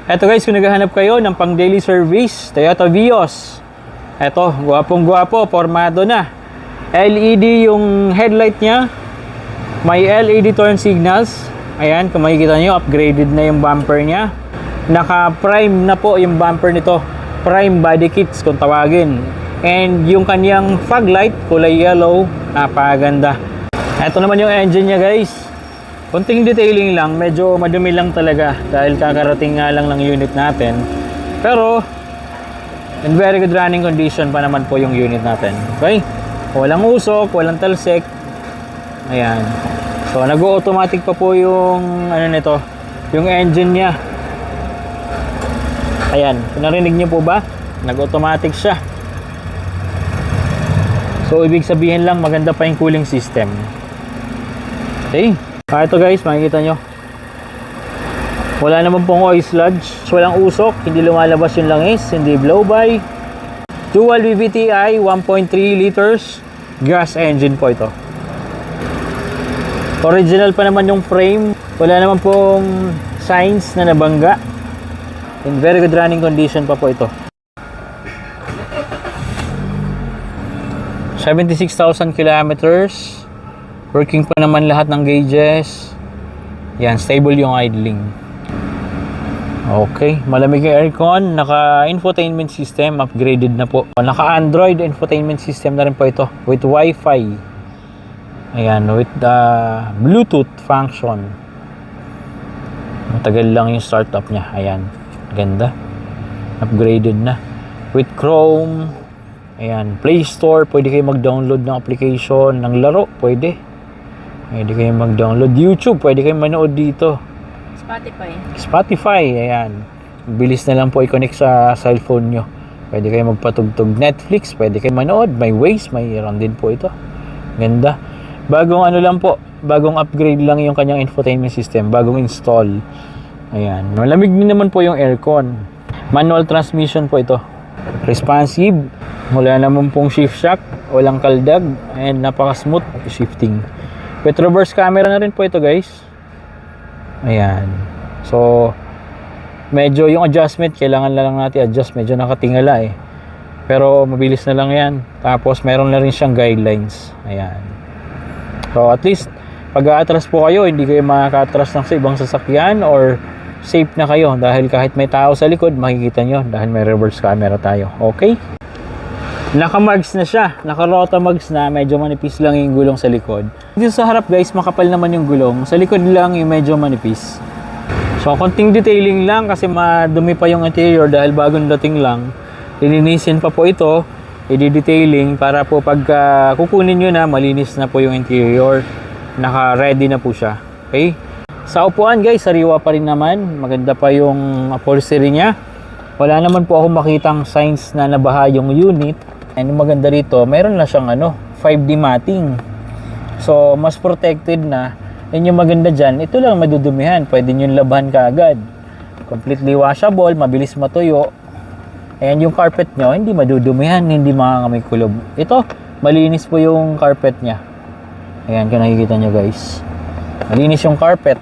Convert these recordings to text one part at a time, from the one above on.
Eto guys, kung naghahanap kayo ng pang daily service, Toyota Vios. Eto, gwapong-gwapo, formado na. LED yung headlight niya. May LED turn signals. Ayan, kung makikita nyo, upgraded na yung bumper niya. Naka-prime na po yung bumper nito. Prime body kits kung tawagin. And yung kanyang fog light, kulay yellow, napakaganda. Ito naman yung engine niya guys. Konting detailing lang, medyo madumi lang talaga dahil kakarating nga lang ng unit natin. Pero in very good running condition pa naman po yung unit natin. Okay? Walang usok, walang talsik. Ayan. So nag-automatic pa po yung ano nito, yung engine niya. Ayan, narinig niyo po ba? Nag-automatic siya. So ibig sabihin lang maganda pa yung cooling system. Okay? Ito guys, makikita nyo. Wala naman pong oil sludge, walang usok, hindi lumalabas yung langis, hindi blow by. Dual VVTi 1.3 liters gas engine po ito. Original pa naman yung frame, wala naman pong signs na nabangga. In very good running condition pa po ito. 76,000 kilometers. Working pa naman lahat ng gauges. Yan, stable yung idling. Okay, malamig yung aircon. Naka-infotainment system, upgraded na po. Naka-Android infotainment system na rin po ito with Wi-Fi. Ayan, with the Bluetooth function. Matagal lang yung startup niya. Ayan, ganda. Upgraded na. With Chrome. Ayan, Play Store. Pwede kayo mag-download ng application. Ng laro, pwede. Pwede kayo mag-download. YouTube, pwede kayo manood dito. Spotify, ayan. Bilis na lang po i-connect sa cellphone nyo. Pwede kayo magpatugtog. Netflix, pwede kayo manood. May Waze, mayroon din po ito. Ganda. Bagong ano lang po, bagong upgrade lang yung kanyang infotainment system, bagong install. Ayan, malamig din naman po yung aircon. Manual transmission po ito. Responsive, wala naman pong shift shock, walang kaldag, and napaka-smooth shifting. With reverse camera na rin po ito guys. Ayan. So, medyo yung adjustment, kailangan na lang natin adjust, medyo nakatingala eh. Pero mabilis na lang yan. Tapos meron na rin siyang guidelines. Ayan. So at least pag aatras po kayo, hindi kayo makaka-atras ng sa ibang sasakyan or safe na kayo dahil kahit may tao sa likod, makikita nyo dahil may reverse camera tayo. Okay? Naka-mags na siya. Naka-rota mags na. Medyo manipis lang yung gulong sa likod. Dito sa harap guys, makapal naman yung gulong. Sa likod lang yung medyo manipis. So konting detailing lang kasi madumi pa yung interior dahil bagong dating lang. Lilinisin pa po ito. I-detailing para po pag kukunin nyo na, malinis na po yung interior. Naka-ready na po siya. Okay? Sa upuan guys, sariwa pa rin naman. Maganda pa yung upholstery niya. Wala naman po akong makitang signs na nabaha yung unit. And maganda rito, mayroon na siyang 5D matting. So, mas protected na. And yung maganda dyan, ito lang madudumihan. Pwede nyo labahan kaagad. Completely washable, mabilis matuyo. And yung carpet nyo, hindi madudumihan, hindi makakamay kulob. Ito, malinis po yung carpet nya. Ayan, kung nakikita nyo guys. Malinis yung carpet.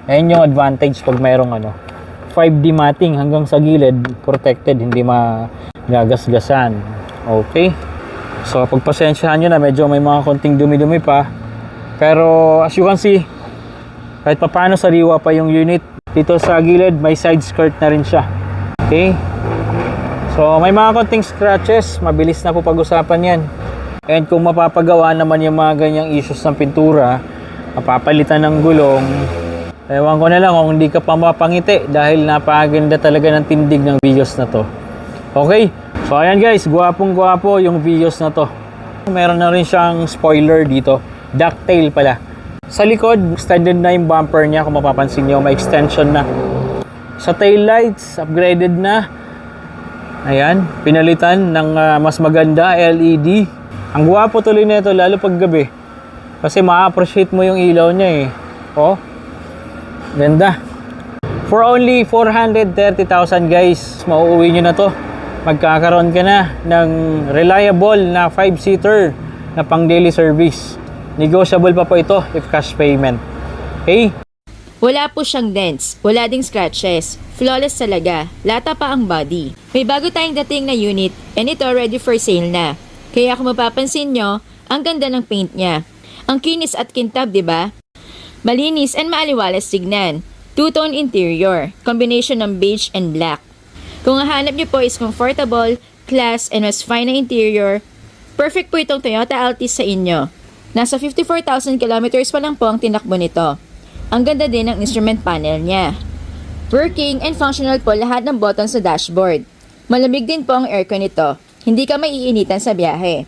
Ayan yung advantage pag mayroong 5D matting hanggang sa gilid, protected, hindi magagasgasan. Okay. So, pagpasensyahan nyo na, medyo may mga konting dumi-dumi pa. Pero, as you can see, kahit papaano sariwa pa yung unit. Dito sa gilid, may side skirt na rin siya. Okay. So, may mga konting scratches, mabilis na po pag-usapan yan. And kung mapapagawa naman yung mga ganyang issues ng pintura, mapapalitan ng gulong, ewan ko na lang kung hindi ka pa mapangiti dahil napakaganda talaga ng tindig ng Vios na to. Okay? So, ayan guys, gwapong-gwapo yung Vios na to. Meron na rin siyang spoiler dito. Ducktail pala. Sa likod, extended na yung bumper niya. Kung mapapansin nyo, may extension na. Sa tail lights, upgraded na. Ayan, pinalitan ng mas maganda LED. Ang gwapo tuloy nito lalo pag gabi. Kasi ma-appreciate mo yung ilaw niya eh. Oh. Ganda. For only 430,000 guys, mauuwi nyo na to. Magkakaroon ka na ng reliable na 5-seater na pang daily service. Negotiable pa po ito if cash payment. Okay? Wala po siyang dents, wala ding scratches. Flawless talaga, lata pa ang body. May bago tayong dating na unit and ito ready for sale na. Kaya kung mapapansin nyo, ang ganda ng paint niya. Ang kinis at kintab, di ba? Malinis and maaliwalas tignan. Two-tone interior, combination ng beige and black. Kung ang hanap nyo po is comfortable, class, and mas fine na interior, perfect po itong Toyota Altis sa inyo. Nasa 54,000 kilometers pa lang po ang tinakbo nito. Ang ganda din ng instrument panel niya. Working and functional po lahat ng button sa dashboard. Malamig din po ang aircon nito. Hindi ka maiinitan sa biyahe.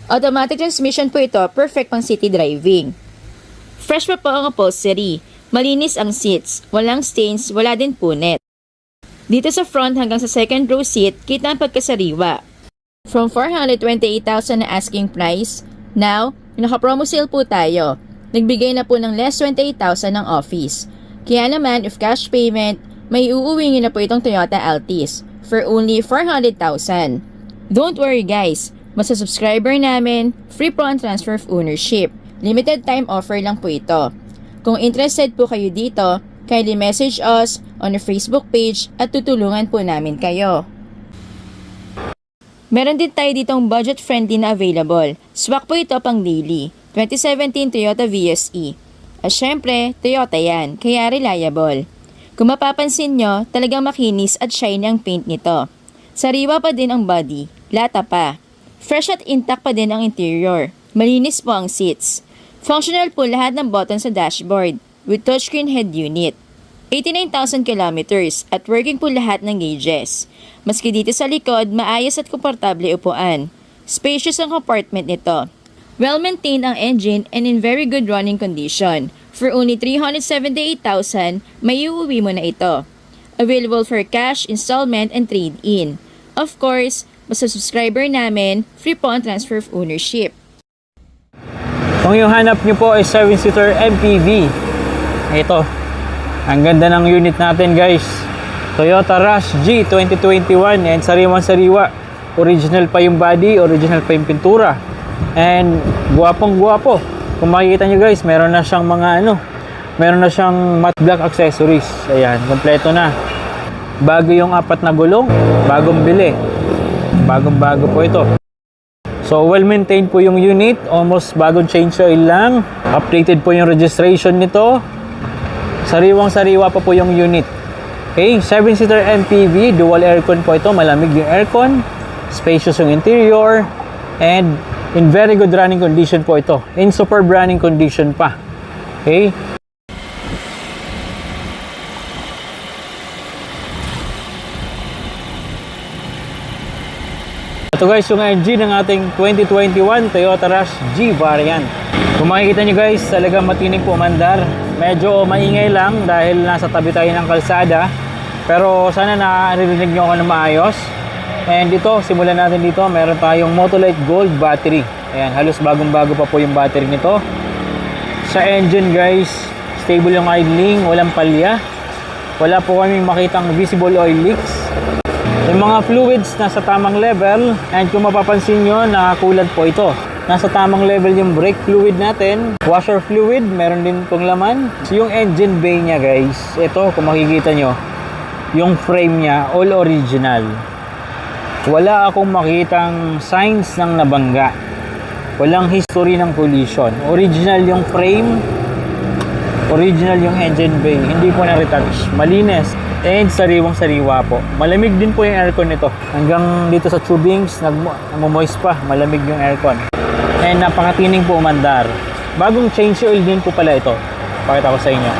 Automatic transmission po ito, perfect pang city driving. Fresh pa po ang upholstery. Malinis ang seats. Walang stains, wala din punit. Dito sa front hanggang sa second row seat, kita ang pagkasariwa. From 428,000 na asking price, now, naka-promo sale po tayo. Nagbigay na po ng less 28,000 ng office. Kaya naman, if cash payment, may uuwi nyo na po itong Toyota Altis for only 400,000. Don't worry guys, basta subscriber namin, free po ang transfer of ownership. Limited time offer lang po ito. Kung interested po kayo dito, kindly message us on our Facebook page at tutulungan po namin kayo. Meron din tayo ditong budget-friendly na available. Swak po ito pang daily. 2017 Toyota VSE. At syempre, Toyota yan, kaya reliable. Kung mapapansin nyo, talagang makinis at shiny ang paint nito. Sariwa pa din ang body, lata pa. Fresh at intact pa din ang interior. Malinis po ang seats. Functional po lahat ng buttons sa dashboard with touchscreen head unit. 89,000 kilometers at working po lahat ng gauges. Maski dito sa likod, maayos at komportable upuan. Spacious ang compartment nito. Well-maintained ang engine and in very good running condition. For only 378,000, may uuwi mo na ito. Available for cash, installment, and trade-in. Of course, basta subscriber namin, free po ang transfer of ownership. Kung yung hanap nyo po ay 7-seater MPV, ito. Ang ganda ng unit natin guys. Toyota Rush G 2021 and sariwang-sariwa. Original pa yung body, original pa yung pintura. And guwapong-guwapo. Kung makikita nyo guys, meron na siyang meron na siyang matte black accessories. Ayan, kompleto na. Bago yung 4 na gulong, bagong bili. Bagong-bago po ito. So, well-maintained po yung unit. Almost bagong change oil lang. Updated po yung registration nito. Sariwang-sariwa pa po yung unit. Okay, 7-seater MPV, dual aircon po ito. Malamig yung aircon. Spacious yung interior. And in very good running condition po ito. In superb running condition pa. Okay? Ito guys, yung engine ng ating 2021 Toyota Rush G variant. Kung makikita nyo guys, talagang matinig po umandar. Medyo maingay lang dahil nasa tabi tayo ng kalsada. Pero sana naririnig nyo ako na maayos. And ito, simulan natin dito, meron tayong Motolite Gold battery. Ayan, halos bagong-bago pa po yung battery nito. Sa engine guys, stable yung idling, walang palya. Wala po kaming makitang visible oil leaks. Yung mga fluids nasa tamang level. And kung mapapansin nyo, nakakulat po ito. Nasa tamang level yung brake fluid natin. Washer fluid, meron din pong laman. So, yung engine bay niya guys, ito kung makikita nyo, yung frame niya, all original. Wala akong makitang signs ng nabangga. Walang history ng collision. Original yung frame. Original yung engine bay. Hindi po na-retouch. Malinis. And sariwang-sariwa po. Malamig din po yung aircon nito. Hanggang dito sa tubings, nagmo-moist pa. Malamig yung aircon. And napakatining po umandar. Bagong change oil din po pala ito. Pakita ko sa inyo.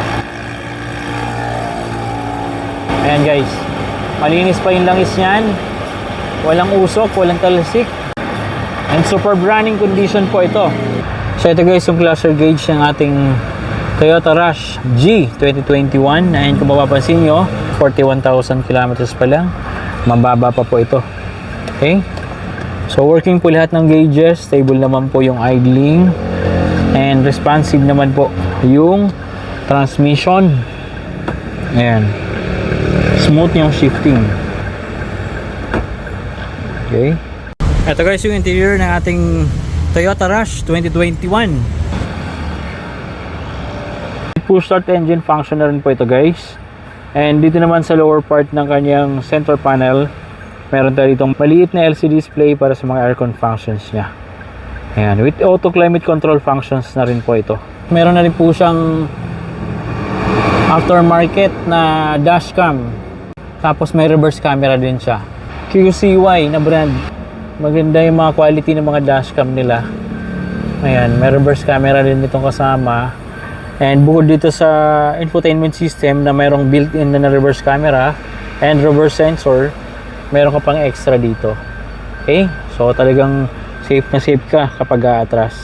Ayan guys. Malinis pa yung langis niyan. Walang usok, walang talsik. And superb running condition po ito. So ito guys yung cluster gauge ng ating Toyota Rush G 2021. And kung mapapansin nyo, 41,000 kilometers pa lang. Mababa pa po ito. Okay? So working po lahat ng gauges. Stable naman po yung idling. And responsive naman po yung transmission. Ayan. Smooth yung shifting. Okay. Ito guys yung interior ng ating Toyota Rush 2021. push start engine function na rin po ito guys. And dito naman sa lower part ng kanyang center panel, meron tayo ditong maliit na LCD display para sa mga aircon functions niya. Ayan, with auto climate control functions na rin po ito. Meron na rin po siyang aftermarket na dashcam. Tapos may reverse camera din siya. QCY na brand. Maganda yung mga quality ng mga dashcam nila. Ayan, may reverse camera din itong kasama. And bukod dito sa infotainment system na mayroong built-in na reverse camera and reverse sensor, meron ka pang extra dito. Okay? So talagang safe na safe ka kapag aatras.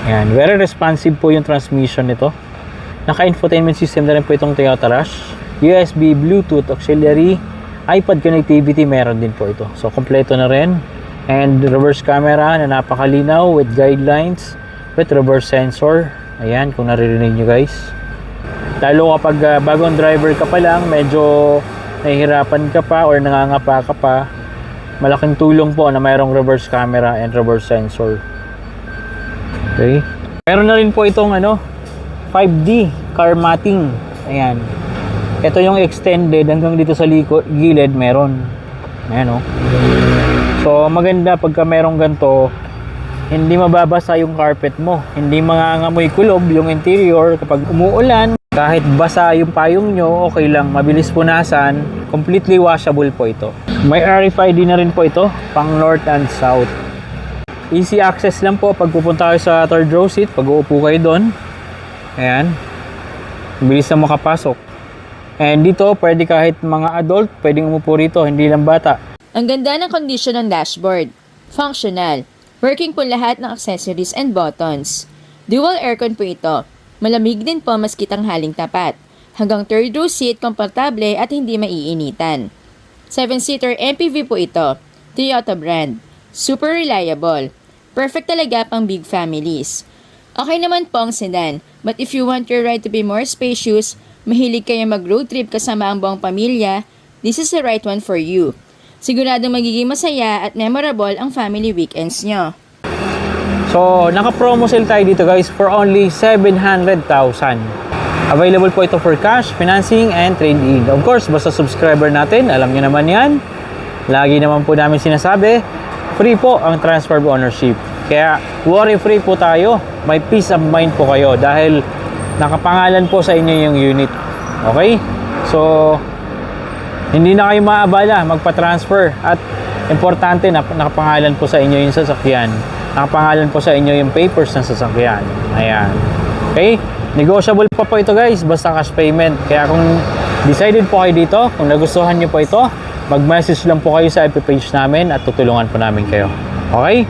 Ayan, very responsive po yung transmission nito. Naka-infotainment system na rin po itong Toyota Rush. USB, Bluetooth, auxiliary, iPad connectivity, meron din po ito. So kompleto na rin. And reverse camera na napakalinaw with guidelines with reverse sensor. Ayan, kung naririnig nyo guys. Lalo kapag bagong driver ka pa lang, medyo nahihirapan ka pa or nangangapa ka pa, malaking tulong po na mayroong reverse camera and reverse sensor. Okay. Meron na rin po itong 5D car matting. Ayan. Ito yung extended hanggang dito sa gilid meron. Ayan o. So maganda pagka merong ganito, hindi mababasa yung carpet mo. Hindi mangangamoy kulob yung interior kapag umuulan. Kahit basa yung payong nyo, okay lang. Mabilis punasan. Completely washable po ito. May RFID na rin po ito, pang north and south. Easy access lang po pag pupunta kayo sa third row seat, pag uupo kayo doon. Ayan. Bilis na makapasok. And dito, pwede kahit mga adult, pwedeng umupo rito, hindi lang bata. Ang ganda ng kondisyon ng dashboard. Functional. Working po lahat ng accessories and buttons. Dual aircon po ito. Malamig din po maski tanghaling tapat. Hanggang third row seat, komportable at hindi maiinitan. 7-seater MPV po ito. Toyota brand. Super reliable. Perfect talaga pang big families. Okay naman po ang sedan, but if you want your ride to be more spacious, mahilig kayo mag-road trip kasama ang buong pamilya, this is the right one for you. Siguradong magiging masaya at memorable ang family weekends nyo. So, naka-promo sale tayo dito guys for only 700,000. Available po ito for cash, financing, and trade-in. Of course, basta subscriber natin, alam nyo naman yan. Lagi naman po namin sinasabi, free po ang transfer of ownership. Kaya, worry-free po tayo. May peace of mind po kayo dahil nakapangalan po sa inyo yung unit. Okay? So, hindi na kayo maabala magpa-transfer at importante na nakapangalan po sa inyo yung sasakyan. Nakapangalan po sa inyo yung papers ng sasakyan. Ayan. Okay? Negotiable pa po ito guys, basta cash payment. Kaya kung decided po kayo dito, kung nagustuhan nyo po ito, mag-message lang po kayo sa FB page namin at tutulungan po namin kayo. Okay?